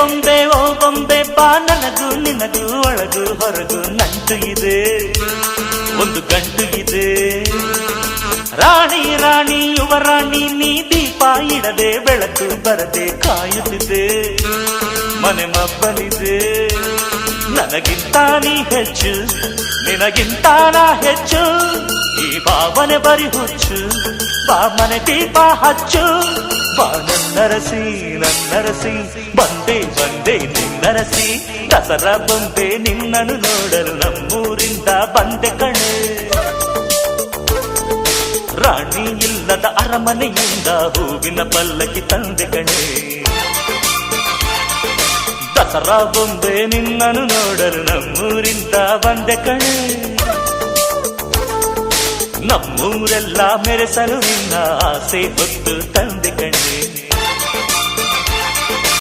ಬೊಂಬೆ ಬಾ ನನಗೂ ನಿನಗೂ ಒಳಗೂ ಹೊರಗೂ ನಂಟು ಇದೆ, ಒಂದು ಗಂಟು ಇದೆ. ರಾಣಿ ರಾಣಿ ಯುವರಾಣಿ ನೀ ದೀಪ ಇಡದೆ ಬೆಳಕು ಬರದೆ ಕಾಯುತ್ತಿದೆ, ಮನೆ ಮಬ್ಬಲಿದೆ. ನನಗಿಂತ ನೀ ಹೆಚ್ಚು, ನಿನಗಿಂತ ನಾ ಹೆಚ್ಚು, ಈ ಭಾವನೆ ಬರಿ ಹುಚ್ಚು. ಬಾ ಮನೆ ದೀಪ ಹಚ್ಚು, ಬಾ ನನ್ನರಸಿ ನನ್ನರಸಿ, ಬಂದೆ ಬಂದೆ ನಿನ್ನರಸಿ. ದಸರಾ ಬೊಂಬೆ ನಿನ್ನನ್ನು ನೋಡಲು ನಮ್ಮೂರಿಂದ ಬಂದೆ ಕಣೆ. ರಾಣಿ ಇಲ್ಲದ ಅರಮನೆಯಿಂದ ಹೂವಿನ ಪಲ್ಲಕ್ಕಿ ತಂದೆ ಕಣೆ. ದಸರಾ ಬೊಂಬೆ ನಿನ್ನನ್ನು ನೋಡಲು ನಮ್ಮೂರಿಂದ ಬಂದೆ ಕಣೆ. ನಮ್ಮೂರೆಲ್ಲ ಮೆರೆಸಲು ನಿನ್ನ ಆಸೆ ಹೊತ್ತು ತಂದೆ ಕಣೆ.